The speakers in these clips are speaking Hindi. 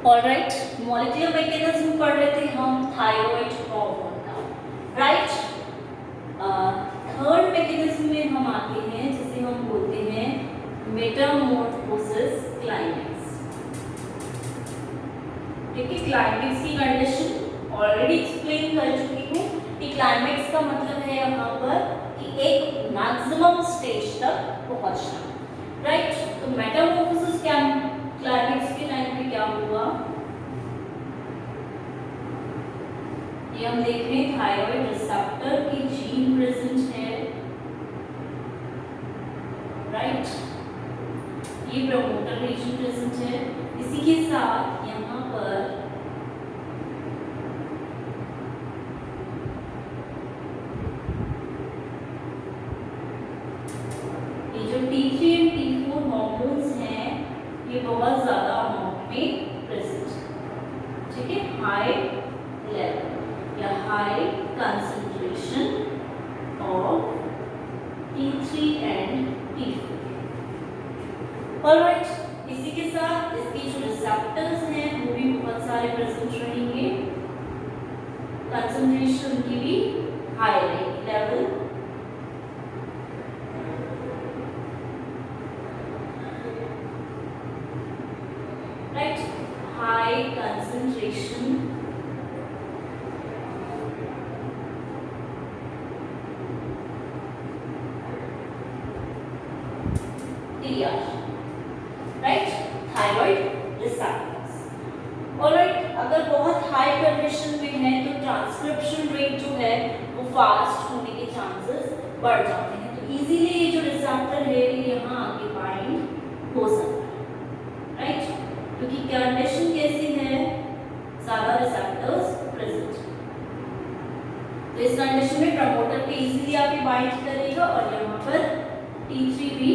ऑलराइट, मॉलिक्यूलर मैकेनिज्म पढ़ रहे थे हम थायराइड हार्मोन का, राइट। थर्ड मैकेनिज्म में हम आते हैं जिसे हम बोलते हैं मेटामॉर्फोसिस क्लाइमेक्स। ठीक है, क्लाइमेक्स की कंडीशन ऑलरेडी एक्सप्लेन कर चुकी हूँ कि क्लाइमेक्स का मतलब है यहाँ पर कि एक मैक्सिमम स्टेज तक पहुँचना, राइट। तो मेटामॉर्फोसिस क्या, क्लाइमेक्स के टाइम पे क्या हुआ, ये हम देख रहे हैं थायराइड रिसेप्टर की जीन प्रेजेंट है, राइट। ये प्रमोटर रीजन प्रेजेंट है। इसी के साथ यहाँ पर ये जो T3 एंड T4 हार्मोन्स हैं ये बहुत ज्यादा अमाउंट में प्रेजेंट है, ठीक है, हाई लेवल या high concentration of T3 and T4। Alright, इसी के साथ इसकी जो रिसेप्टर्स हैं वो भी बहुत सारे प्रेजेंट रहेंगे, कंसंट्रेशन की भी high level, right, high concentration TR, right, thyroid receptors. Alright, अगर बहुत हाई कंडीशन में है तो ट्रांसक्रिप्शन रेट जो है वो फास्ट होने के चांसेस बढ़ जाते हैं, तो इजीली ये जो रिसेप्टर है ये यहाँ आके बाइंड हो सकता है, राइट, क्योंकि कंडीशन कैसी है, ज्यादा रिसेप्टर्स प्रेजेंट, तो इस कंडीशन में प्रमोटर पे इजीली आके बाइंड करेगा और यहाँ पर T3 भी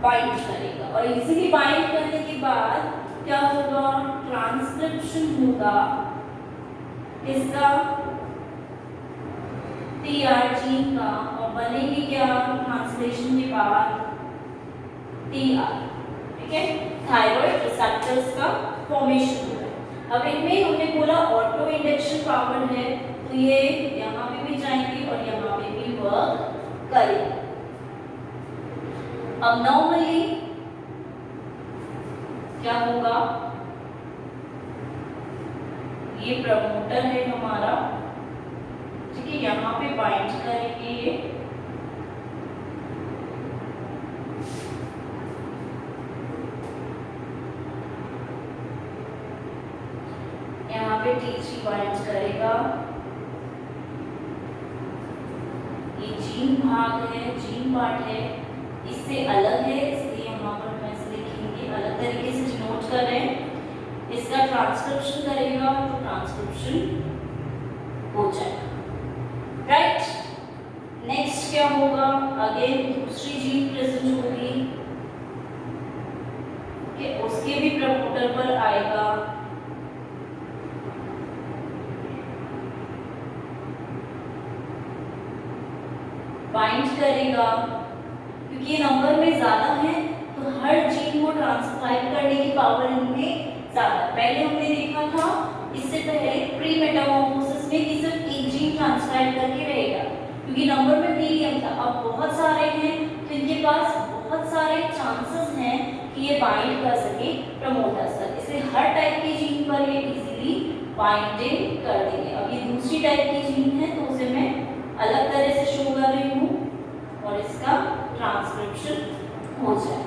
बाइंड करेगा, और इजीली बाइंड करने के बाद क्या होगा, ट्रांसक्रिप्शन होगा इसका TR जीन का, और बनेगी क्या ट्रांसलेशन के बाद TR, ठीक है, थायराइड रिसेप्टर्स का फॉर्मेशन होगा। अब इनमें हमने बोला ऑटो इंडक्शन पावर है, तो ये यहाँ पे भी जाएंगे और यहाँ पे भी वर्क करेंगे। अब नॉर्मली क्या होगा, ये प्रमोटर है हमारा, ठीक है, यहाँ पे बाइंड करेंगे ये, यहाँ पे T3 बाइंड करेगा, ये जीन भाग है, जीन पार्ट है, इससे अलग है, इसलिए यहाँ पर हम ऐसे लिखेंगे, अलग तरीके से डिनोट कर रहे हैं। इसका ट्रांसक्रिप्शन करेगा तो ट्रांसक्रिप्शन हो जाएगा, राइट। नेक्स्ट क्या होगा, अगेन दूसरी जीन प्रेजेंट होगी, कि उसके भी प्रमोटर पर आएगा, बाइंड करेगा, क्योंकि ये नंबर में ज्यादा है तो हर जीन को ट्रांसक्राइब करने की पावर इनमें ज्यादा। पहले हमने देखा था इससे पहले प्री मेटामॉर्फोसिस में कि सिर्फ एक जीन ट्रांसक्राइब करके रहेगा, क्योंकि नंबर में मीडियम था। अब बहुत सारे हैं तो इनके पास बहुत सारे चांसेस हैं कि ये बाइंड कर सके प्रमोटर्स तक, इसलिए हर टाइप के जीन पर ये इजीली बाइंडिंग कर देंगे। अब ये दूसरी टाइप की जीन है तो उसे मैं अलग तरह से शो कर रही हूँ और इसका ट्रांसक्रिप्शन हो जाए,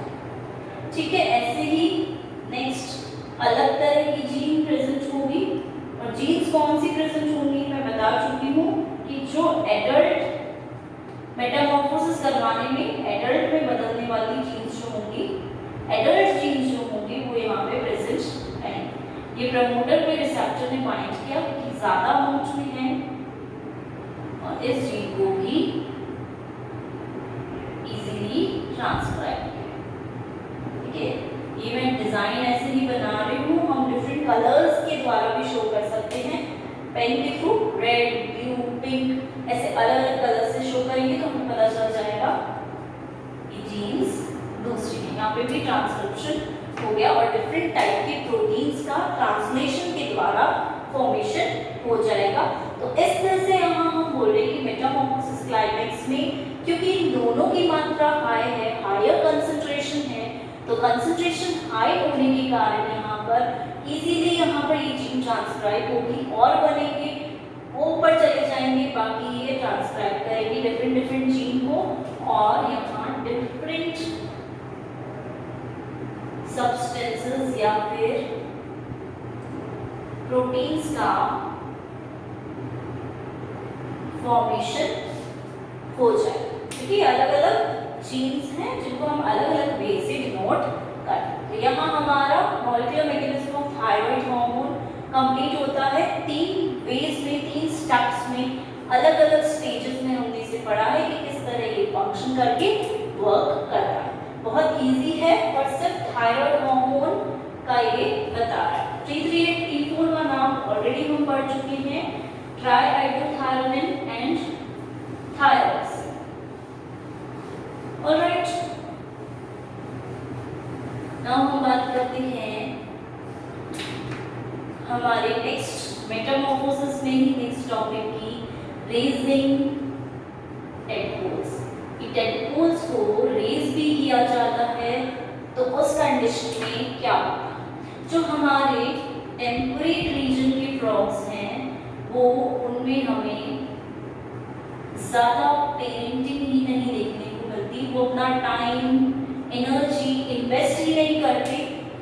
ठीक है। ऐसे ही नेक्स्ट अलग तरह की जीन प्रेजेंट होगी, और जीन्स कौन सी प्रेजेंट होंगी मैं बता चुकी हूँ कि जो एडल्ट मेटामॉर्फोसिस करवाने में एडल्ट में बदलने वाली जीन्स जो होंगी, एडल्ट जीन्स जो होंगी वो यहाँ पे प्रेजेंट है। ये प्रमोटर पे रिसेप्टर ने बाइंड किया कि ज्यादा अमाउंट में है, और इस जीन को भी इजीली ट्रांसक्राइब किया, ठीक है। ये मैं डिजाइन ऐसे ही बना रही हूँ, हम डिफरेंट कलर्स के द्वारा भी शो कर सकते हैं, पेन के थ्रू रेड, ब्लू, पिंक, ऐसे अलग अलग कलर से शो करेंगे तो हमें पता चल जाएगा ये जीन्स दूसरी है। यहाँ पे भी ट्रांसक्रिप्शन हो गया और डिफरेंट टाइप के प्रोटीन्स का ट्रांसलेशन के द्वारा फॉर्मेशन हो जाएगा। तो इस तरह से यहाँ हम बोल रहे हैं कि मेटामॉर्फोसिस क्लाइमेक्स में क्योंकि इन दोनों की मात्रा हाई है, हायर कंसंट्रेशन है, तो कंसंट्रेशन हाई होने के कारण यहाँ पर इजीली यहाँ पर ये जीन ट्रांसक्राइब होगी और बनेंगे, वो ऊपर चले जाएंगे, बाकी ये ट्रांसक्राइब करेंगे डिफरेंट जीन को और यहाँ डिफरेंट सब्सटेंसेस या फिर प्रोटीन्स का फॉर्मेशन हो जाए। क्योंकि अलग अलग जीन्स हैं जिनको हम अलग अलग वे से डिनोट करते हैं। तो यहाँ हमारा molecular mechanism of thyroid hormone complete होता है 3 वेज में, 3 स्टेप्स में, अलग अलग स्टेजेस में हमने इसे पढ़ा है कि किस तरह ये फंक्शन करके वर्क करता है। बहुत इजी है और सिर्फ थायराइड हार्मोन का ये बता रहा है। T3 T4 का नाम ऑलरेडी हम पढ़ चुके हैं, ट्राईआइसोथायरोनिन एंड थायरोक्सिन। ऑलराइट, नाउ हम बात करते हैं हमारे नेक्स्ट मेटामॉर्फोसिस में ही नेक्स्ट टॉपिक की, रेजिंग टेडपोल्स। टेडपोल्स को रेज भी किया जाता है, तो उस कंडीशन में क्या होता है, जो हमारे टेम्परेट रीजन के फ्रॉग्स हैं वो उनमें हमें ज़्यादा पेरेंटिंग ही नहीं देखने को मिलती, वो अपना टाइम एनर्जी इन्वेस्ट ही नहीं करते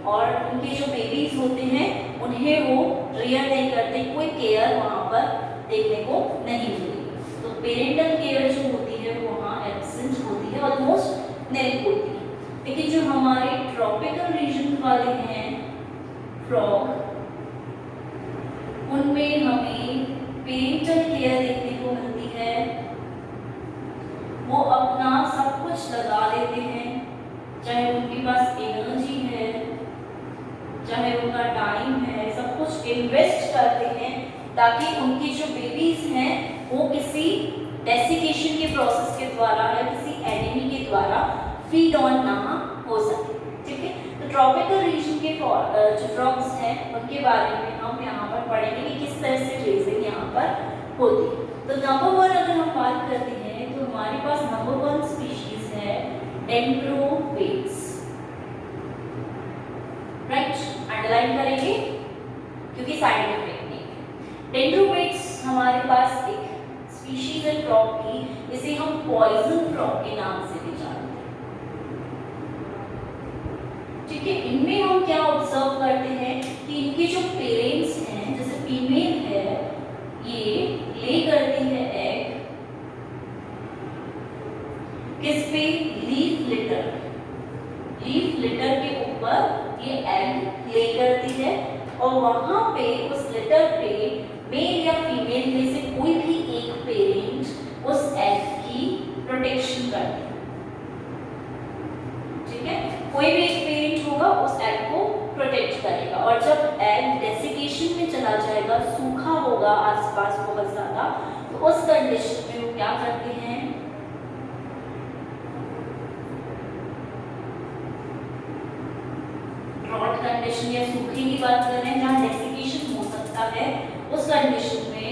और उनके जो बेबीज होते हैं उन्हें वो रियर नहीं करते, कोई केयर वहाँ पर देखने को नहीं मिलती। तो पेरेंटल केयर जो होती है वो वहाँ एब्सेंट होती है, ऑलमोस्ट नहीं होती है। लेकिन जो हमारे ट्रॉपिकल रीजन वाले हैं फ्रॉग, उनमें हमें पेरेंटल केयर देखने को मिलती है, वो अपना सब कुछ लगा देते हैं, चाहे उनके पास एनर्जी है, चाहे उनका टाइम है, सब कुछ इन्वेस्ट करते हैं ताकि उनकी जो बेबीज हैं वो किसी डेसिकेशन के प्रोसेस के द्वारा या किसी एनिमी के द्वारा फीड ऑन ना हो सके। ठीक है, तो ट्रॉपिकल रीजन के जो फ्रॉग्स हैं उनके बारे में हम यहाँ पर पढ़ेंगे कि किस तरह से रेजिंग यहाँ पर होती है। तो नंबर 1 अगर हम बात करते हैं तो हमारे पास नंबर 1 स्पीशीज है डेंड्रोबेट्स। राइट, अंडरलाइन करेंगे क्योंकि साइंटिफिक नहीं है। डेंड्रोबेट्स हमारे पास एक स्पीशीज है फ्रॉग की, इसे हम पॉइजन फ्रॉग के नाम से भी जानते हैं। ठीक है, इनमें हम क्या ऑब्जर्व करते हैं कि इनके जो पेरेंट्स हैं, जैसे फीमेल है, ये ले करती है एग किस पे, लीफ लिटर, लीफ लिटर के ऊपर ये एग ले करती है और वहां पे उस लिटर पे मेल या फीमेल में से कोई भी एक पेरेंट उस एग की प्रोटेक्शन करते हैं। ठीक है, कोई भी एक पेरेंट होगा उस एग को प्रोटेक्ट करेगा और जब एग डेसिकेशन में चला जाएगा, सूखा होगा आसपास बहुत ज्यादा, तो उस कंडीशन में वो क्या करते हैं, ड्रॉट कंडीशन या सूखे की बात कर रहे हैं जहाँ डेसिकेशन हो सकता है, उस कंडीशन में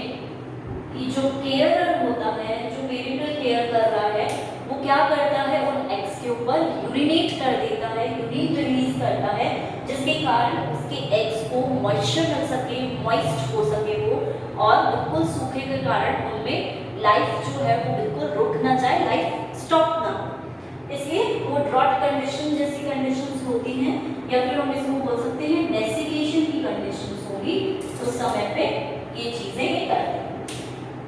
ये जो केयरर होता है, जो पेरेंटल केयर कर रहा है, वो क्या करता है, उन एग्स के ऊपर यूरिनेट कर देता है, यूरिन रिलीज करता है, जिसके कारण उसके एग्स को मॉइस्चर मिल सके, मॉइस्ट हो सके वो, और बिल्कुल सूखे के कारण उनमें लाइफ जो है वो बिल्कुल रुक ना जाए, लाइफ स्टॉप ना हो। इसलिए वो ड्रॉट कंडीशन जैसी कंडीशंस होती हैं या फिर हम इसको बोल सकते हैं डेसिकेशन की कंडीशंस होगी, उस समय पे ये चीजें ये करते हैं।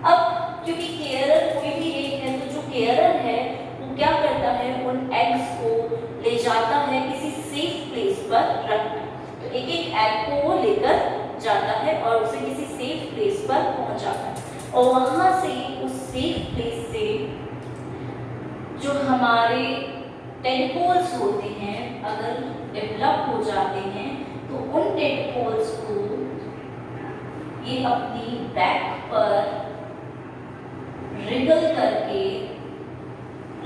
अब क्योंकि केयरर कोई भी एक है, तो जो केयरर है वो क्या करता है, उन एग्स को ले जाता है किसी सेफ प्लेस पर रखना। तो एक एक एग को वो लेकर जाता है और उसे किसी सेफ प्लेस पर पहुंचाता है और वहां से उस सेफ प्लेस से जो हमारे टेडपोल्स होते हैं अगर डेवलप हो जाते हैं, तो उन टेडपोल्स को ये अपनी बैक पर रिगल करके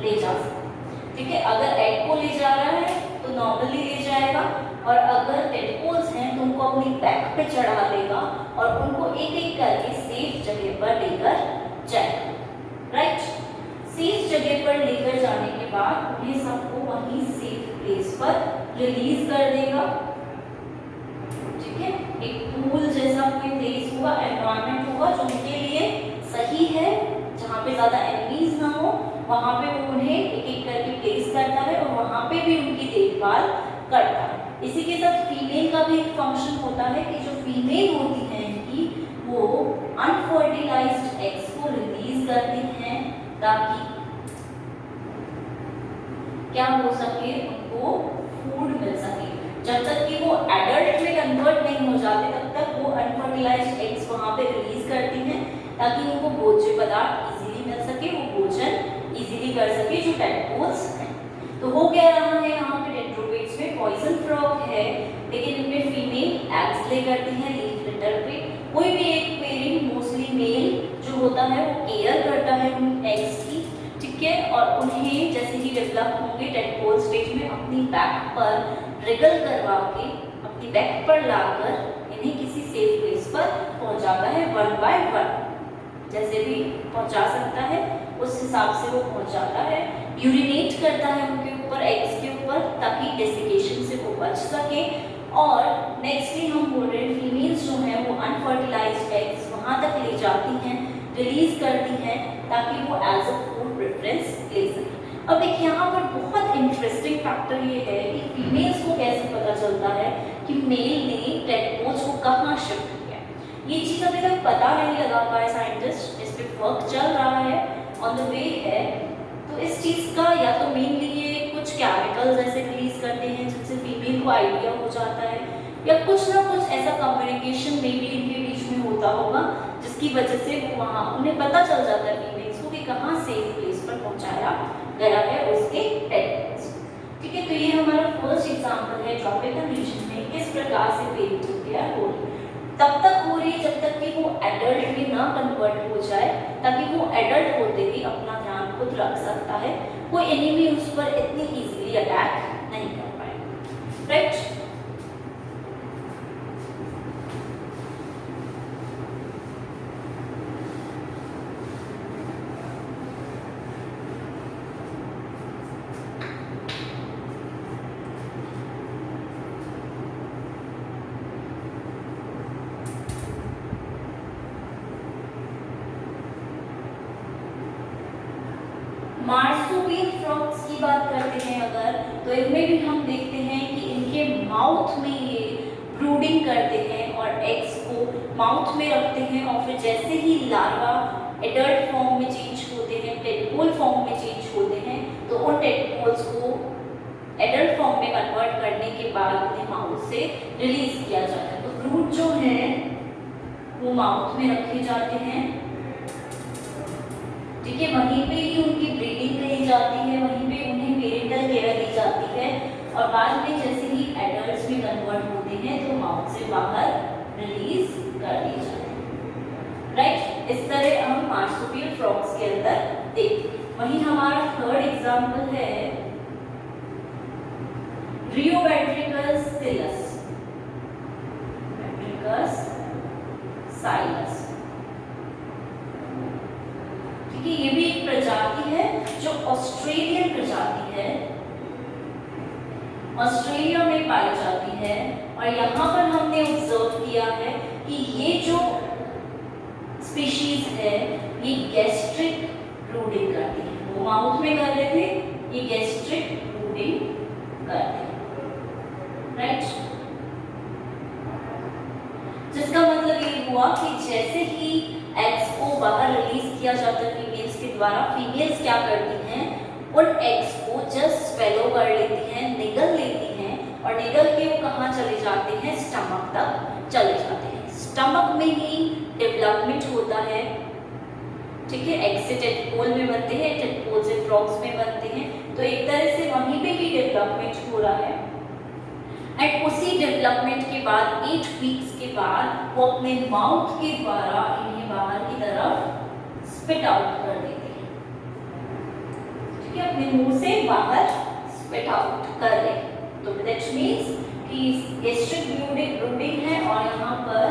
ले जा सकते हैं। ठीक है, अगर एग को ले जा रहा है तो नॉर्मली ले जाएगा, और अगर टेडपोल्स हैं तो उनको अपनी बैक पे चढ़ा लेगा और उनको एक एक करके सेफ जगह पर लेकर जाएगा। राइट, सेफ जगह पर लेकर जाने के बाद उन्हें सबको वहीं सेफ प्लेस पर रिलीज कर देगा। ठीक है, एक पूल जैसा कोई प्लेस होगा, एनवायरनमेंट होगा जो उनके लिए सही है, जहाँ पे ज्यादा एनिमीज ना हो, वहाँ पे वो उन्हें एक एक करके प्लेस करता है और वहाँ पे भी उनकी देखभाल करता है। इसी के साथ फीमेल का भी एक फंक्शन होता है कि जो फीमेल होती है इनकी, वो अनफर्टिलाइज्ड एग्स को रिलीज करती हैं ताकि क्या हो सके, उनको फूड मिल सके। जब तक कि वो एडल्ट में कन्वर्ट नहीं हो जाते तब तक वो अनफर्टिलाइज्ड एग्स वहाँ पे रिलीज करती हैं ताकि उनको भोज्य पदार्थ इजीली मिल सके, वो भोजन इजीली कर सके जो टेडपोल्स हैं। तो हो क्या रहा है यहाँ पे टेट्रोपेट्स में पॉइजन फ्रॉग है, लेकिन इनमें फीमेल एग्स ले करती हैं लीफ लिटर पे। कोई भी एक पेरेंट, मोस्टली मेल जो होता है, वो केयर करता है उन एग्स की। ठीक है, और उन्हें जैसे ही डेवलप होंगे टेडपोल स्टेज में अपनी बैक पर रिगल करवा के अपनी बैक पर लाकर इन्हें किसी सेफ प्लेस पर पहुंचाता है, वन बाय वन जैसे भी पहुंचा सकता है उस हिसाब से वो पहुंचाता है। यूरिनेट करता है उनके ऊपर, एग्स के ऊपर, ताकि डेसिकेशन से वो बच सके। और नेक्स्टली हम बोल रहे हैं फीमेल्स जो हैं वो अनफर्टिलाइज्ड एग्स वहाँ तक ले जाती हैं, रिलीज करती हैं ताकि वो एज अ फूड प्रेफरेंस ले सके। अब देखिए यहाँ पर बहुत इंटरेस्टिंग फैक्टर ये है कि फीमेल्स को कैसे पता चलता है कि मेल ने टेडपोल्स को कहाँ शिफ्ट किया। ये चीज़ अभी तक पता नहीं लगा पाए साइंटिस्ट, इस पे वर्क चल रहा है, ऑन द वे है। तो इस चीज़ का या तो मेनली ये कुछ केमिकल्स ऐसे रिलीज करते हैं जिससे फीमेल को आइडिया हो जाता है, या कुछ ना कुछ ऐसा कम्युनिकेशन मे बी इनके बीच में होता होगा जिसकी वजह से वो वहाँ उन्हें पता चल जाता है फीमेल्स को कि कहाँ सेफ प्लेस पर पहुँचाया गया है उसके टेडपोल्स। ठीक है, तो ये हमारा फर्स्ट एग्जाम्पल है ट्रॉपिकल रीजन में किस प्रकार से पेरेंटल केयर हो रही है। तब तक हो रही है जब तक कि वो एडल्ट में ना कन्वर्ट हो जाए, ताकि वो एडल्ट होते ही अपना ध्यान खुद रख सकता है, कोई एनिमी उस पर इतनी इजीली अटैक नहीं कर पाएगा। राइट, मार्सुपियल फ्रॉग्स की बात करते हैं अगर, तो इनमें भी हम देखते हैं कि इनके माउथ में ये ब्रूडिंग करते हैं और एग्स को माउथ में रखते हैं, और फिर जैसे ही लार्वा एडल्ट फॉर्म में चेंज होते हैं, टेडपोल फॉर्म में चेंज होते हैं, तो उन टेडपोल्स को एडल्ट फॉर्म में कन्वर्ट करने के बाद उन्हें माउथ से रिलीज किया जाता है। तो ब्रूड जो है वो माउथ में रखे जाते हैं। ठीक है, वहीं पे ही उनकी ब्रीडिंग करी जाती है, वहीं पे उन्हें पेरेंटल केयर दी जाती है, और बाद में जैसे ही एडल्ट्स में कन्वर्ट होते हैं तो माउथ से बाहर रिलीज कर दी जाती है। राइट, इस तरह हम मार्सुपियल फ्रॉग्स के अंदर देखते हैं। वहीं हमारा थर्ड एग्जाम्पल है रियोबैट्रिकस सिलस, बैट्रिकस साइलस। कि ये भी एक प्रजाति है जो ऑस्ट्रेलियन प्रजाति है, ऑस्ट्रेलिया में पाई जाती है, और यहाँ पर हमने ऑब्जर्व किया है कि ये जो स्पीशीज है ये गैस्ट्रिक ब्रूडिंग करती है। वो माउथ में कर रहे थे, ये गैस्ट्रिक ब्रूडिंग करते हैं। राइट, जिसका मतलब ये हुआ कि जैसे ही एग्स को बाहर रिलीज किया जाता है फीमेल्स के द्वारा, फीमेल्स क्या करती हैं, उन एग्स को जस्ट स्वेलो कर लेती हैं, निगल लेती हैं, और निगल के वो कहाँ चले जाते हैं, स्टमक तक चले जाते हैं। स्टमक में ही डेवलपमेंट होता है। ठीक है, एग से टेडपोल में बनते हैं, टेडपोल से फ्रॉग्स में बनते हैं, तो एक तरह से वहीं पे ही डेवलपमेंट हो रहा है। एंड उसी डेवलपमेंट के बाद 8 वीक्स के बाद वो अपने माउथ के द्वारा इन्हें बाहर की तरफ स्पिट आउट कर देते हैं। ठीक है, अपने मुंह से बाहर स्पिट आउट कर रहे हैं। तो दैट मीन्स कि गैस्ट्रिक ब्रूडिंग है और यहाँ पर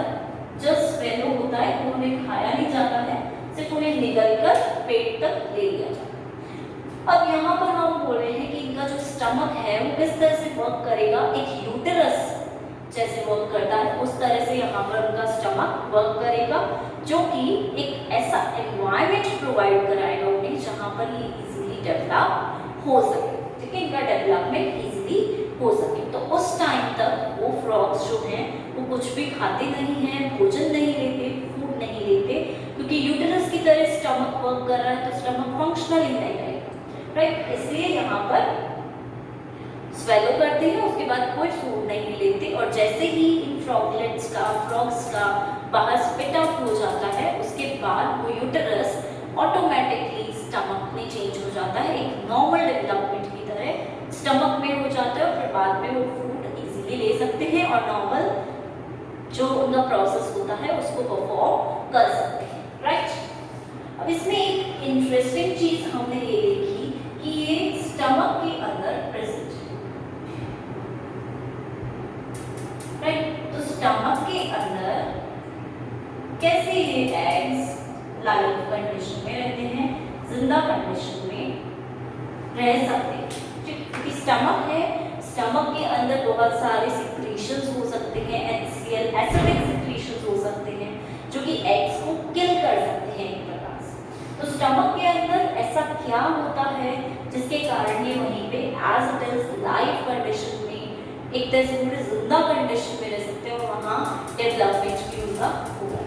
जब स्वेलो होता है तो उन्हें खाया नहीं जाता है, सिर्फ उन्हें निगलकर पेट तक ले लिया जाता है। अब यहाँ पर हम बोल रहे हैं कि इनका जो स्टमक है वो किस तरह से वर्क करेगा, एक यूटेरस जैसे वर्क करता है उस तरह से यहाँ पर उनका स्टमक वर्क करेगा, जो कि एक ऐसा एनवायरनमेंट प्रोवाइड कराएगा उन्हें जहाँ पर ये इजीली डेवलप हो सके, ठीक है, इनका डेवलपमेंट इजीली हो सके। तो उस टाइम तक वो फ्रॉग्स जो हैं वो कुछ भी खाते नहीं हैं, भोजन नहीं लेते, फूड नहीं लेते, क्योंकि यूटेरस की तरह स्टमक वर्क कर रहा है तो स्टमक फंक्शनल नहीं रहेगा, राइट। इसलिए यहाँ पर स्वेलो करते हैं, उसके बाद कोई फूड नहीं लेते और जैसे ही इन फ्रॉग्स का बाहर स्पिट आउट हो जाता है उसके बाद वो यूटेरस ऑटोमेटिकली स्टमक में चेंज हो जाता है, एक नॉर्मल डेवलपमेंट की तरह स्टमक में हो जाता है और फिर बाद में वो फूड इजीली ले सकते हैं और नॉर्मल जो उनका प्रोसेस होता है उसको परफॉर्म कर सकते हैं, राइट। अब इसमें एक इंटरेस्टिंग चीज हमने ये देखी कि ये स्टमक के अंदर प्रेजेंट है, राइट। तो स्टमक के अंदर कैसे ये एग्स लाइव कंडीशन में रहते हैं, जिंदा कंडीशन में रह सकते हैं, क्योंकि स्टमक है, स्टमक के अंदर बहुत सारे सिक्रीशंस हो सकते हैं, HCl एसिडिक सिक्रीशंस हो सकते हैं जो कि एग्स को किल कर सकते हैं एक प्रकार से। तो स्टमक के अंदर ऐसा क्या होता है जिसके कारण ये वहीं पे as it is live condition में एक तरह से पूरे जिंदा कंडीशन में रह सकते हैं और वहाँ डेवलपमेंट भी उनका होगा।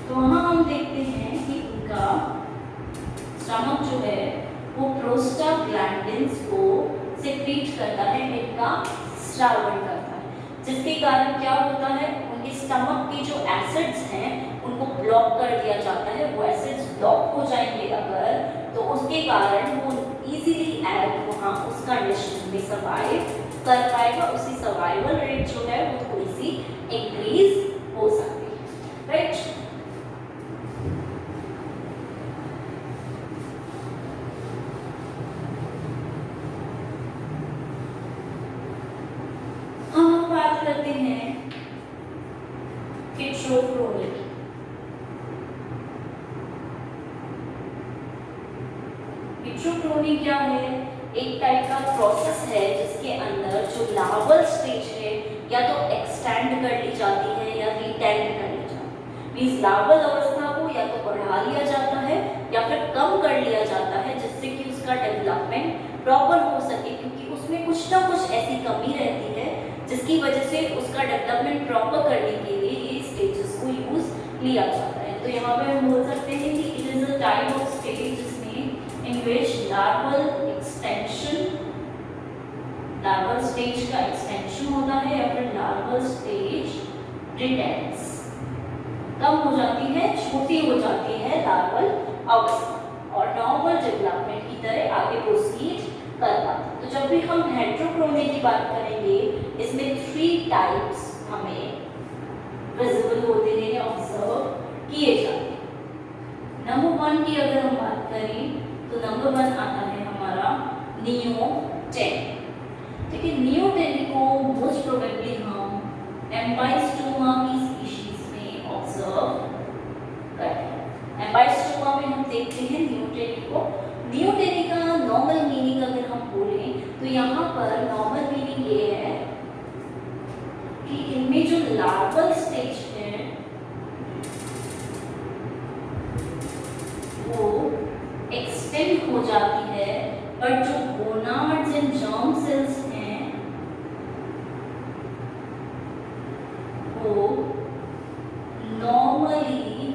तो वहाँ हम देखते हैं कि उनका स्टमक जो है वो प्रोस्टाग्लैंडिन्स को सेक्रीट करता है, इनका स्रावन करता है, जिसके कारण क्या होता है उनके स्टमक के जो एसिड्स हैं उनको ब्लॉक कर दिया जाता है। वो एसिड्स ब्लॉक हो जाएंगे अगर, तो उसके कारण वो इजीली एग वहाँ उस कंडीशन में सर्वाइव कर पाएगा, उसकी सर्वाइवल रेट जो है वो थोड़ी सी इंक्रीज हो सकती है, राइट। हम बात करते हैं हिट्रोक्रोनी की। हिट्रोक्रोनी क्या है, एक टाइप का प्रोसेस है जिसके अंदर जो लार्वल स्टेज है या तो एक्सटेंड कर ली जाती है या रिटेंड कर ली जाती है, मींस लार्वल अवस्था को या तो बढ़ा लिया जाता है या फिर कम कर लिया जाता है जिससे कि उसका डेवलपमेंट प्रॉपर हो सके, क्योंकि उसमें कुछ ना कुछ ऐसी कमी रहती है जिसकी वजह से उसका डेवलपमेंट प्रॉपर करने के लिए ये स्टेजेस को यूज लिया जाता है। तो यहाँ पे हम बोल सकते हैं कि it is a type of stage जिसमें इन विच लार्वल स्टेज का एक्सटेंशन होता है या फिर लार्वल स्टेज रिटेंस, कम हो जाती है, छोटी हो जाती है लार्वल अवस्था और नॉर्मल डेवलपमेंट की तरह आगे प्रोसीड करता। तो जब भी हम हेट्रोक्रोनी की बात करेंगे इसमें 3 टाइप्स हमें विजिबल होते हैं, ऑब्जर्व किए जाते हैं। नंबर 1 की अगर हम बात करें तो नंबर 1 आता है हमारा नियोटेनी। ठीक है, नियोटेनी को मोस्ट प्रोबेबली हम एम्बाइस्टोमा की स्पीशीज में ऑब्जर्व करते हैं। एम्बाइस्टोमा में हम देखते हैं नियोटेनी को। नियोटेनी का नॉर्मल मीनिंग अगर हम बोलें तो यहाँ पर नॉर्मल मीनिंग ये है कि इनमें जो लार्वल स्टेज है वो एक्सटेंड हो जाती है, पर जो गोनाड्स एंड जर्म सेल्स हैं वो नॉर्मली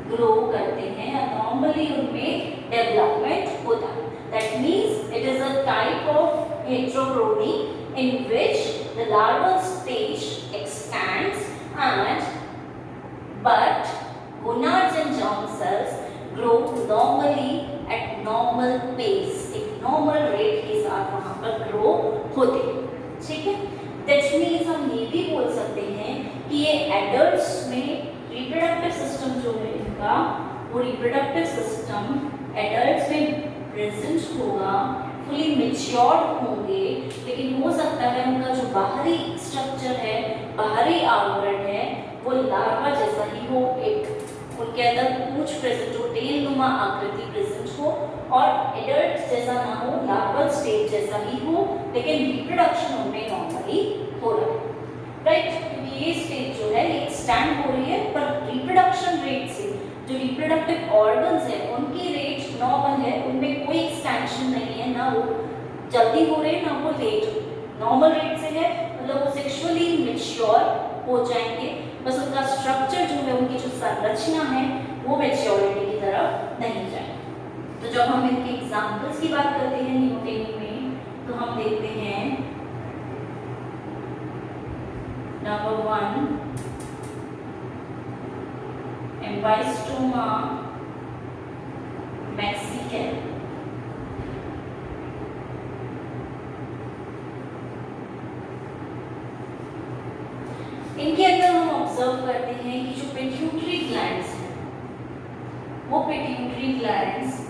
ग्रो करते हैं या नॉर्मली उनमें डेवलपमेंट होता है। That means it is a type of heterochrony in which the larval stage expands and but gonads and germ cells grow normally at normal pace, एक normal rate के साथ वहाँ पर grow होते हैं। ठीक है, that means हम ये भी बोल सकते हैं कि ये adults में reproductive system जो है इनका वो reproductive system adults में प्रेजेंट होगा फुली मेच्योर्ड होंगे, लेकिन हो सकता है उनका जो बाहरी स्ट्रक्चर है, बाहरी आवरण है, वो लार्वा जैसा ही हो, एक उनके अंदर पूंछ प्रेजेंट हो, टेल नुमा आकृति प्रेजेंट हो, और एडल्ट जैसा ना हो, लार्वल स्टेज जैसा ही हो, लेकिन रिप्रोडक्शन उनमें नॉर्मली हो रहा है, राइट। क्योंकि ये स्टेज जो है ये एक्सटेंड हो रही है, पर रिप्रोडक्शन रेट से जो रिप्रोडक्टिव ऑर्गन्स है उनकी रेट नॉर्मल है, उनमें कोई एक्सटेंशन नहीं है, ना वो जल्दी हो रहे ना वो लेट हो, नॉर्मल रेट से है, मतलब वो सेक्सुअली मैच्योर हो जाएंगे, बस उनका स्ट्रक्चर जो है, उनकी जो संरचना है वो मैच्योरिटी की तरफ नहीं जाए। तो जब हम इनके एग्जाम्पल्स की बात करते हैं न्यूटेनी में, तो हम देखते हैं नंबर 1 एम्बाइस्टोमा मैक्सिकन। इनके अंदर हम ऑब्जर्व करते हैं कि जो पिट्यूटरी ग्लैंड्स हैं, वो पिट्यूटरी ग्लैंड्स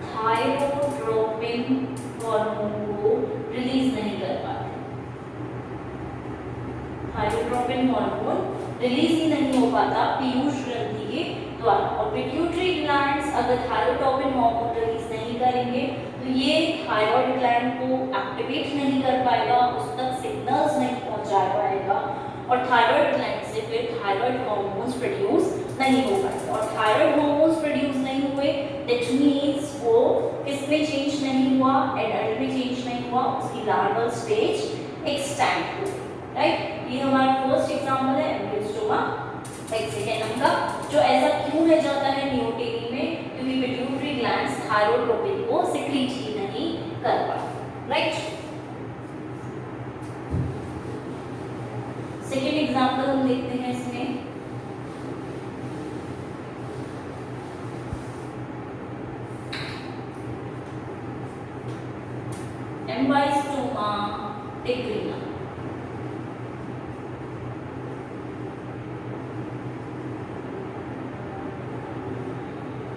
थायरोट्रोपिन हार्मोन को रिलीज नहीं कर पाते, थायरोट्रोपिन हार्मोन रिलीज ही नहीं हो पाता पीयूष ग्रंथि के द्वारा, और पिट्यूटरी ग्लैंड्स अगर थायरोट्रोपिन हार्मोन रिलीज नहीं करेंगे तो ये थायराइड ग्लैंड को एक्टिवेट नहीं कर पाएगा, उस तक सिग्नल्स नहीं पहुंचा पाएगा, और थायराइड ग्लैंड से फिर थायराइड हार्मोन्स प्रोड्यूस नहीं हो पाएगा, और थायराइड हार्मोन्स प्रोड्यूस नहीं हुए, दैट मींस वो किसमें चेंज नहीं हुआ, एडल्ट में चेंज नहीं हुआ, उसकी लार्वल स्टेज एक्सटेंड हुई, राइट। ये हमारा फर्स्ट एग्जांपल है एम्ब्लियोस्टोमा मैक्सिकैनम का, जो ऐसा क्यों रह जाता है न्यूटेनी में, क्योंकि पिट्यूटरी ग्लैंड्स थायरोट्रोपिन को सिक्रीट ही नहीं कर पाते, राइट। सेकेंड एग्जांपल हम देखते हैं इसमें, एम्बाइस्टोमा टिग्रिना।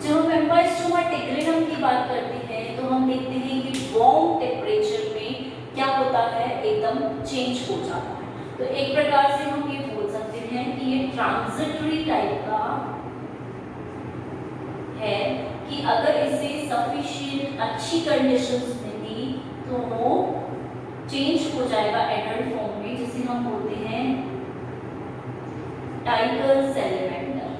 जब हम एम्बाइस्टोमा टिग्रिनम की बात करते हैं तो हम देखते हैं कि वार्म टेम्परेचर में क्या होता है, एकदम चेंज हो जाता है। तो एक प्रकार से हम ये बोल सकते हैं कि ये ट्रांजिटरी टाइप का है, कि अगर इसे सफिशिएंट अच्छी कंडीशंस में दी तो वो चेंज हो जाएगा एडल्ट फॉर्म में, जिसे हम बोलते हैं टाइगर सैलेमेंडर,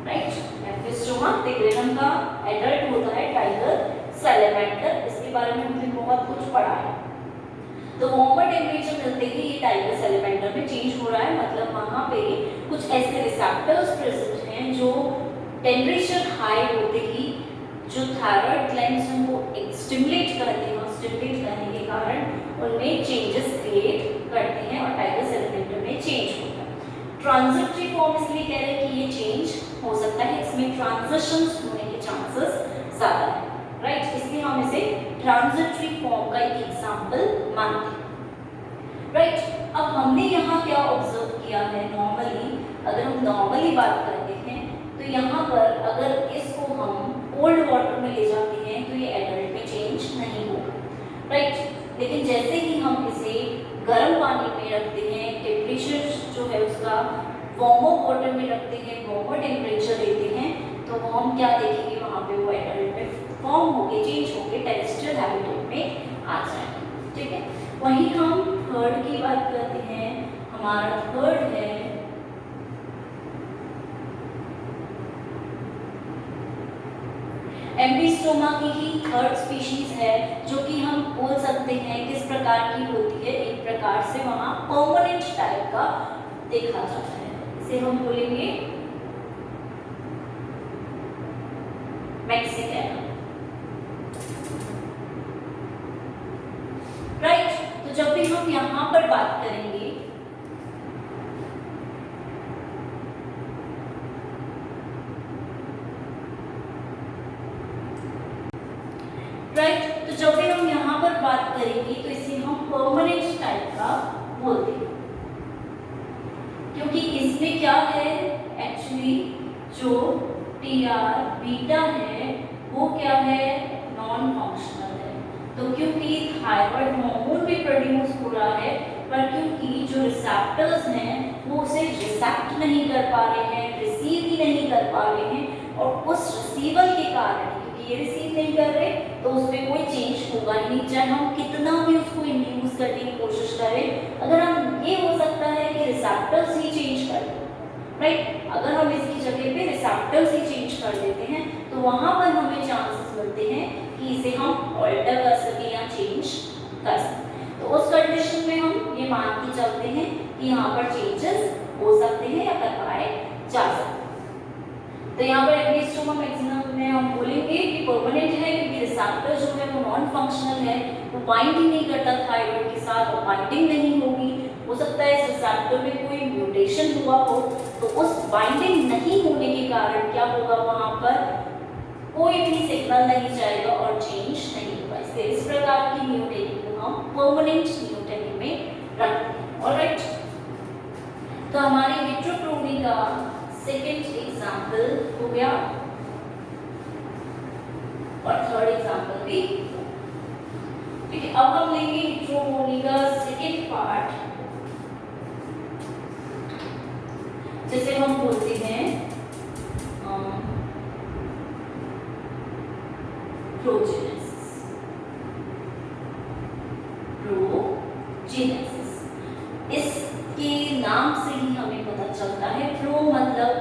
राइट। एम्ब्लियोस्टोमा टिग्रिनम का एडल्ट होता है टाइगर सैलेमेंडर, इसके बारे में हमने बहुत कुछ पढ़ा है। तो वार्मर टेम्परेचर मिलते ही ये टाइगर सैलेमेंडर में चेंज हो रहा है, मतलब वहाँ पे कुछ ऐसे रिसेप्टर्स प्रेजेंट हैं जो टेम्परेचर हाई होते ही जो थायराइड ग्लैंड्स हैं वो स्टिमुलेट करते हैं, और स्टिमुलेट करने के कारण उनमें चेंजेस क्रिएट करते हैं और टाइगर सैलेमेंडर में चेंज होता है। ट्रांजिटरी फॉर्म इसलिए कह रहे हैं कि ये चेंज हो सकता है, इसमें ट्रांजिशंस होने के चांसेस ज़्यादा है, राइट। इसलिए हम इसे ट्रांजिटरी फॉर्म का एक एग्जाम्पल मानते हैं, राइट। अब हमने यहाँ क्या ऑब्जर्व किया है, नॉर्मली अगर हम नॉर्मली बात करते हैं तो यहाँ पर अगर इसको हम कोल्ड वाटर में ले जाते हैं तो ये एडल्ट में चेंज नहीं होगा, राइट। लेकिन जैसे ही हम इसे गर्म पानी में रखते हैं, टेम्परेचर जो है उसका वार्मर वाटर में रखते हैं, वार्मर टेम्परेचर देते हैं, तो वो हम क्या देखेंगे, वहाँ पे वो एडल्ट में फॉर्म होके चेंज होके टेरेस्ट्रियल हैबिटेट में आ जाएंगे, ठीक है। वहीं हम थर्ड की बात करते हैं, हमारा थर्ड है एम्ब्लियोस्टोमा की ही थर्ड स्पीशीज है, जो कि हम बोल सकते हैं किस प्रकार की होती है, एक प्रकार से वहाँ परमानेंट टाइप का देखा जाता है, इसे हम बोलेंगे मैक्सिकैनम, राइट। तो जब भी हम यहाँ पर बात करेंगे राइट, तो जब भी हम यहाँ पर बात करेंगे तो इसे हम परमानेंट टाइप का बोलते हैं, क्योंकि इसमें क्या है एक्चुअली जो TR बीटा है वो क्या है, नॉन फंक्शनल है। तो क्योंकि थायराइड हार्मोन भी प्रोड्यूस हो रहा है, पर क्योंकि जो रिसेप्टर्स हैं वो उसे रिसेप्ट नहीं कर पा रहे हैं, रिसीव ही नहीं कर पा रहे हैं, और उस रिसीवल के कारण क्योंकि ये रिसीव नहीं कर रहे तो उसमें कोई चेंज होगा ही नहीं, चाहे हम कितना भी उसको इंड्यूस करने की कोशिश करें। अगर हम, ये हो सकता है कि रिसेप्टर्स ही चेंज कर दें, राइट, अगर हम इसकी जगह पे रिसेप्टर्स ही चेंज कर देते हैं तो वहां पर हमें चांसेस मिलते हैं कि इसे हम ऑल्टर कर सकें या चेंज कर सकें। तो उस कंडीशन में हम ये मान के चलते हैं कि यहाँ पर चेंजेस हो सकते हैं या करवाए जा सकते हैं। तो यहाँ पर एंजियोस्पर्म मैक्सिमम में हम बोलेंगे कि परमानेंट है क्योंकि रिसेप्टर जो है वो नॉन फंक्शनल है, वो बाइंड ही नहीं करता थायराइड के साथ, और बाइंडिंग नहीं होगी। हो सकता है इस रिसेप्टर में कोई म्यूटेशन हुआ हो, तो उस बाइंडिंग नहीं होने के कारण क्या होगा, वहाँ पर कोई भी सिग्नल नहीं जाएगा और चेंज नहीं होगा। इसलिए इस प्रकार की म्यूटेनिंग को हम परमानेंट म्यूटेनिंग में रखते हैं। ऑलराइट, तो हमारी हेटेरोक्रोमी का सेकेंड एग्जाम्पल हो गया और थर्ड एग्जाम्पल भी। ठीक है, अब हम लेंगे हेटेरोक्रोमी का सेकेंड पार्ट, जैसे हम बोलते हैं प्रोजेनेसिस। प्रोजेनेसिस, इसके नाम से ही हमें पता चलता है, प्रो मतलब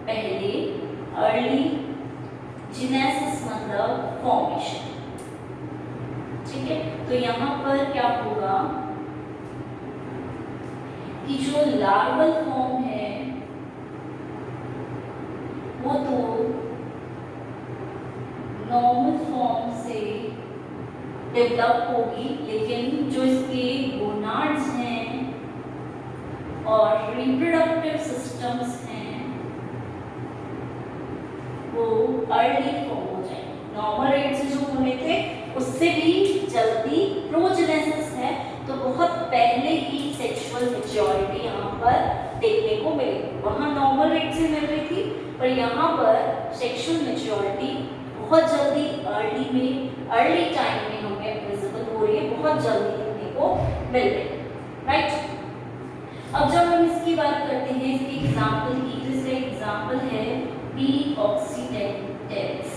पहले, अर्ली, जेनेसिस मतलब फॉर्मेशन। ठीक है, तो यहाँ पर क्या होगा कि जो लार्वल फॉर्म है वो तो नॉर्मल फॉर्म से डेवलप होगी, लेकिन जो इसके गोनाड्स हैं और रिप्रोडक्टिव सिस्टम्स हैं वो अर्ली फॉर्म हो जाएंगे। नॉर्मल रेट से जो होने थे उससे भी जल्दी प्रोजेनेसिस है, तो बहुत पहले ही सेक्सुअल मैच्योरिटी यहाँ पर देखने को मिलेगी। वहाँ नॉर्मल रेट से मिल रही थी, पर यहाँ पर सेक्सुअल मैच्योरिटी बहुत जल्दी अर्ली टाइम में हमें विजिबल हो रही है, बहुत जल्दी देखने को मिल रही है। राइट, अब जब हम इसकी बात करते हैं इसकी एग्जाम्पल की, तो इसका एग्जाम्पल है पी ऑक्सीडेंटेरिस,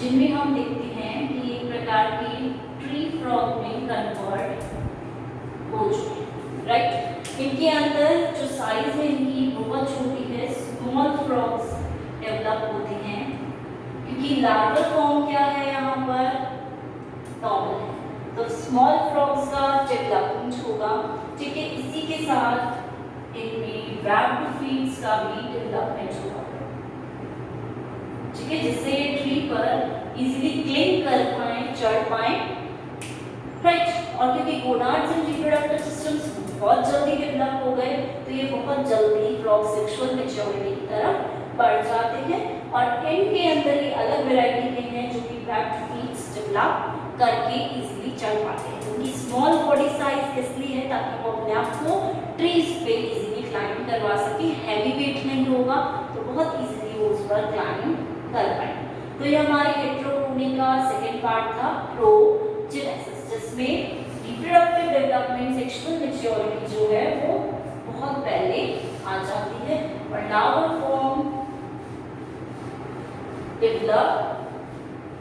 जिनमें हम देखते हैं कि एक प्रकार की ट्री फ्रॉग में कन्वर्ट हो चुके हैं। राइट, इनके अंदर जो साइज है इनकी बहुत छोटी है, स्मॉल फ्रॉग्स डेवलप होते हैं, क्योंकि लार्वल फॉर्म क्या है यहाँ पर नॉर्मल है, तो स्मॉल फ्रॉग्स का डेवलपमेंट होगा। ठीक है, इसी के साथ इनमें रैप्ड फीड्स का भी डेवलपमेंट होगा। ठीक है, जिससे ये ट्री पर इजीली क्लिंग कर पाए, चढ़ पाए। राइट, और क्योंकि गोनाड्स एंड रिप्रोडक्टिव सिस्टम्स बहुत जल्दी डेवलप हो गए, तो ये बहुत जल्दी फ्रॉग सेक्सुअल मैच्योरिटी की तरफ बढ़ जाते हैं, और इनके अंदर ये अलग वैरायटी के हैं जो कि रैप्ड फीड्स डेवलप करके इजीली चढ़ पाते हैं। क्योंकि स्मॉल बॉडी साइज इसलिए है ताकि वो अपने आप को ट्रीज पे इजीली क्लाइंब करवा सके, हैवी वेट नहीं होगा, तो बहुत इजीली वो उस पर क्लाइंब कर पाए। तो ये हमारे हेटेरोक्रोमी का सेकेंड पार्ट था, प्रोजेनेसिस, जिसमें रिप्रोडक्टिव डेवलपमेंट, सेक्सुअल मैच्योरिटी जो है वो बहुत पहले आ जाती है, और लार्वल फॉर्म डेवलप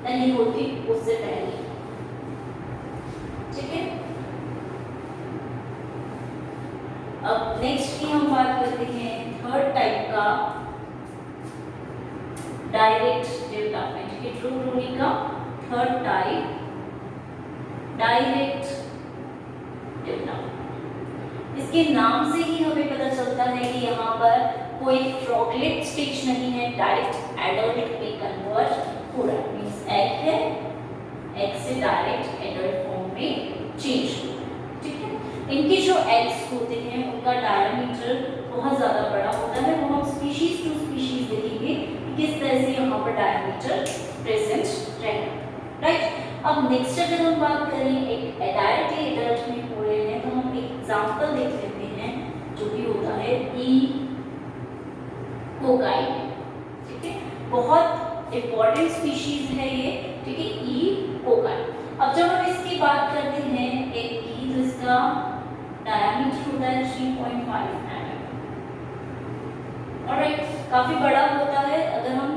नहीं होती उससे पहले। ठीक है, अब नेक्स्ट की हम बात करते हैं थर्ड टाइप का, डायरेक्ट डेवलपमेंट। हेटेरोक्रोमी का थर्ड टाइप डायरेक्ट डेवलपमेंट। इसके नाम से ही हमें पता चलता है कि यहाँ पर कोई फ्रॉगलेट स्टेज नहीं है, डायरेक्ट एडल्ट में कन्वर्ट हो रहा है, मींस एग है, एग से डायरेक्ट एडल्ट फॉर्म में चेंज हो रहा है। ठीक है, इनके जो एग्स होते हैं उनका डायमीटर बहुत ज़्यादा बड़ा होता है, वो हम स्पीशीज टू स्पीशीज देखेंगे किस तरह से यहाँ पर डायमीटर प्रेजेंट रहेगा। राइट, अब नेक्स्ट अगर हम बात करें एक डायरेक्टली एडल्ट में हो रहे हैं, तो हम एक एग्जाम्पल देख लेते हैं जो कि होता है ई कोकाई। बहुत इंपॉर्टेंट स्पीशीज है ये, ठीक है, ई कोकाई। अब जब हम इसकी बात करते हैं एक ई, तो इसका डायमीटर होता है 3.5 nm। ऑलराइट, काफी बड़ा होता है। अगर हम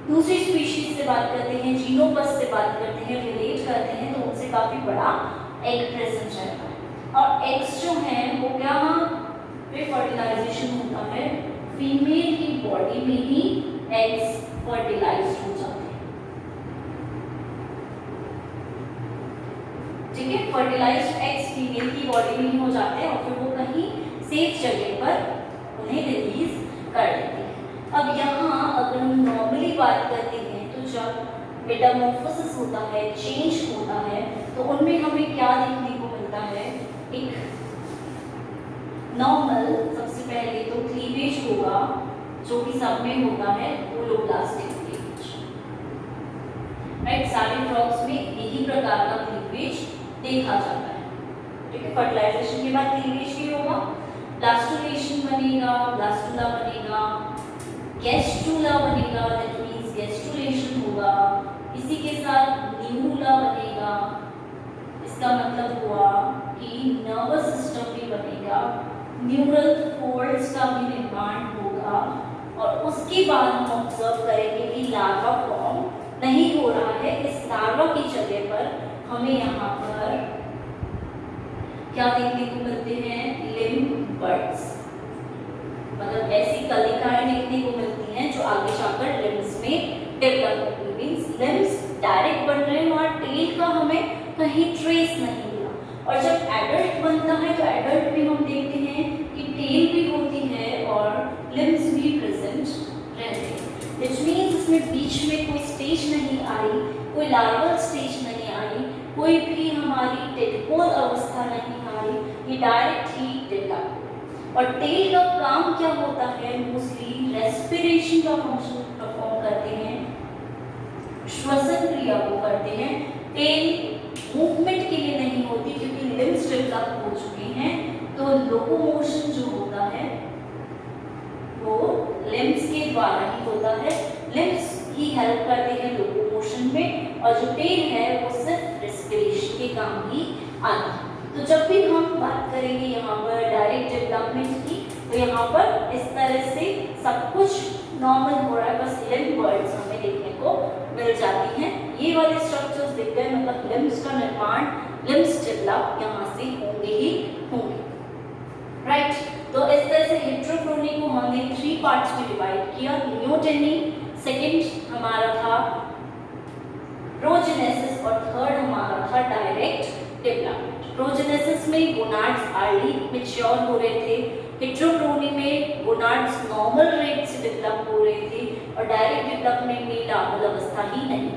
दूसरी स्पीशीज से बात करते हैं, जीनोपस से बात करते हैं, रिलेट करते हैं, तो उनसे काफी बड़ा एग प्रेजेंस रहता है। और एग्स जो हैं वो क्या पे फर्टिलाइजेशन होता है, फीमेल की बॉडी में ही एग्स फर्टिलाइज हो जाते हैं, ठीक है। फर्टिलाइज्ड एग्स फीमेल की बॉडी में ही हो जाते हैं और फिर वो कहीं सेफ जगह पर उन्हें रिलीज कर देते हैं। अब यहाँ अगर हम नॉर्मली बात करते हैं तो जब मेटामॉर्फोसिस होता है, चेंज होता है, तो उनमें हमें क्या देखने को मिलता है, एक नॉर्मल सबसे पहले तो क्लीवेज होगा जो कि सब में होता है, होलोब्लास्टिक क्लीवेज, राइट। सारे फ्रॉग्स में यही प्रकार का क्लीवेज देखा जाता है, ठीक है। फर्टिलाइजेशन के बाद क्लीवेज भी होगा, ब्लास्टुलेशन बनेगा, ब्लास्टुला बनेगा, गैस्ट्रुला बनेगा, दैट मींस गैस्ट्रुलेशन होगा, इसी के साथ न्यूला बनेगा, इसका मतलब हुआ कि नर्वस सिस्टम भी बनेगा, न्यूरल फोल्ड्स का भी निर्माण होगा, और उसके बाद हम ऑब्जर्व करेंगे कि लार्वा फॉर्म नहीं हो रहा है। इस लार्वा की जगह पर हमें यहाँ पर क्या देखने को मिलते हैं, लिम्फ बड्स, मतलब ऐसी कलिकाएं देखने को मिलती हैं जो आगे जाकर लिम्स में डेवलप होती, मींस लिम्स डायरेक्ट बन रहे हैं और टेल का हमें कहीं ट्रेस नहीं मिला। और जब एडल्ट बनता है तो एडल्ट में हम देखते हैं कि टेल भी होती है और लिम्स भी प्रेजेंट रहते हैं, विच मींस इसमें बीच में कोई स्टेज नहीं आई, कोई लार्वल स्टेज नहीं आई, कोई भी हमारी टेडपोल अवस्था नहीं आई, ये डायरेक्ट ही डेवलप। और टेल का काम क्या होता है, मोस्टली रेस्पिरेशन का फंक्शन परफॉर्म करते हैं, श्वसन क्रिया को करते हैं। टेल मूवमेंट के लिए नहीं होती क्योंकि लिम्स डेवलप हो चुके हैं, तो लोकोमोशन जो होता है वो लिम्स के द्वारा ही होता है, लिम्स ही हेल्प करते हैं लोकोमोशन में, और जो टेल है वो सिर्फ रेस्पिरेशन के काम ही आता है। तो जब भी हम बात करेंगे यहाँ पर डायरेक्ट डेवलपमेंट की, तो यहाँ पर इस तरह से सब कुछ नॉर्मल हो रहा है, बस लिम्फ बर्ड्स हमें देखने को मिल जाती हैं। ये वाले स्ट्रक्चर्स दिख गए, मतलब लिम्स का निर्माण, लिम्स डेवलप यहाँ से होंगे ही होंगे, राइट। तो इस तरह से हेटेरोक्रोनी को हमने 3 पार्ट्स में डिवाइड किया। नियोटेनी सेकंड हमारा था, प्रोजेनेसिस और थर्ड हमारा था डायरेक्ट डेवलपमेंट। प्रोजेनेसिस में गोनाड्स अर्ली मैच्योर हो रहे थे, हेटेरोक्रोनी में गोनाड्स नॉर्मल रेट से डेवलप हो रहे थे, और डायरेक्ट डेवलपमेंट में लार्वल अवस्था ही नहीं।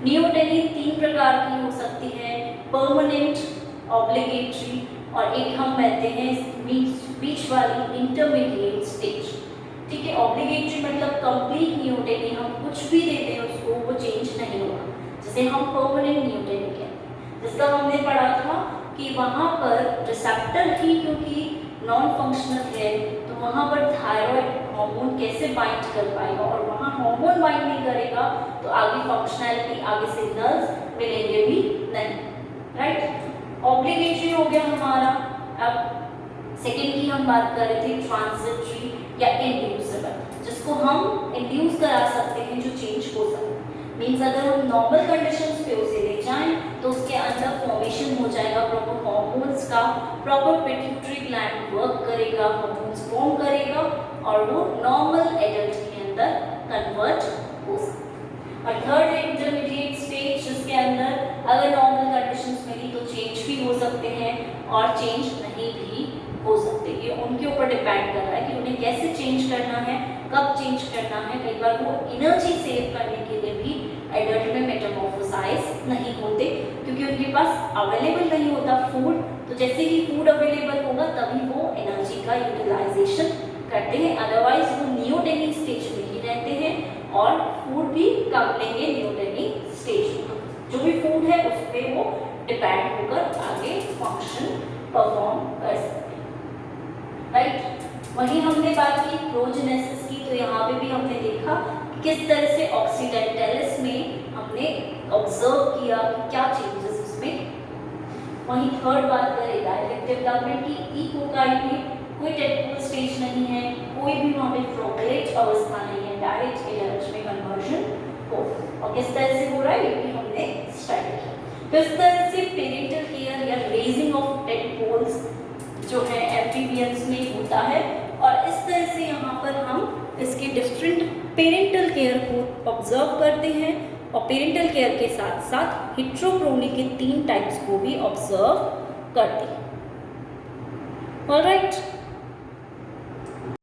नियोटेनी 3 प्रकार की हो सकती है, परमानेंट, ऑब्लिगेटरी, और एक हम कहते हैं बीच वाली इंटरमीडिएट स्टेज, ठीक है। ऑब्लिगेटरी मतलब कंप्लीट नियोटेनी, हम कुछ भी देते हैं उसको वो चेंज नहीं होगा, जिसे हम परमानेंट नियोटेनी कहते हैं, जिसका हमने पढ़ा था कि वहाँ पर रिसेप्टर ही क्योंकि नॉन फंक्शनल है, तो वहाँ पर थायराइड हार्मोन कैसे बाइंड कर पाएगा, और वहाँ हार्मोन बाइंड नहीं करेगा तो आगे फंक्शनैलिटी, आगे सिग्नल्स मिलेंगे भी नहीं, राइट। ऑब्लिगेटरी हो गया हमारा। अब सेकेंड की हम बात कर रहे थे ट्रांजिटरी या इंड्यूसेबल, जिसको हम इंड्यूस करा सकते हैं, जो चेंज हो सकता है। मीन्स अगर हम नॉर्मल कंडीशंस पे उसे ले जाएं तो उसके अंदर फॉर्मेशन हो जाएगा प्रॉपर हार्मोन्स का, प्रॉपर पिट्यूटरी ग्लैंड वर्क करेगा, हार्मोन्स फॉर्म करेगा, और वो नॉर्मल एडल्ट के अंदर कन्वर्ट हो सकता है। और थर्ड इंटरमीडिएट स्टेज, जिसके अंदर अगर नॉर्मल कंडीशंस मिली तो चेंज भी हो सकते हैं और चेंज नहीं भी हो सकते। ये उनके ऊपर डिपेंड कर रहा है कि उन्हें कैसे चेंज करना है, कब चेंज करना है। कई बार वो एनर्जी सेव करने के लिए भी एडल्ट में मेटामॉर्फोसाइज नहीं होते, क्योंकि उनके पास अवेलेबल नहीं होता फूड, तो जैसे ही फूड अवेलेबल होगा तभी वो एनर्जी का यूटिलाइजेशन करते हैं, अदरवाइज वो नियोटेनी स्टेज में ही रहते हैं और फूड भी कम लेंगे नियोटेनी स्टेज में। जो भी फूड है उस पर वो डिपेंड होकर आगे फंक्शन परफॉर्म कर सकते हैं, राइट। वहीं हमने बात की प्रोजेनेसिस की, तो यहाँ पे भी हमने देखा किस तरह से ऑक्सीडेंटलिस में हमने ऑब्जर्व किया कि क्या चेंजेस उसमें। वहीं थर्ड बात करें डायरेक्ट डेवलपमेंट की, इकोकाइट में कोई टेडपोल स्टेज नहीं है, कोई भी वहाँ पे फ्लोगलेट अवस्था नहीं है, डायरेक्ट एडल्ट में कन्वर्जन हो। और किस तरह से हो रहा है ये भी हमने स्टडी किया। तो इस तरह से पेरेंटल केयर या रेजिंग ऑफ टेडपोल्स जो है एम्फीबियंस में होता है। और इस तरह से यहाँ पर हम इसके डिफरेंट पेरेंटल केयर को ऑब्जर्व करते हैं और पेरेंटल केयर के साथ साथ हिट्रोक्रोनी के 3 टाइप्स को भी ऑब्जर्व करते हैं। ऑलराइट।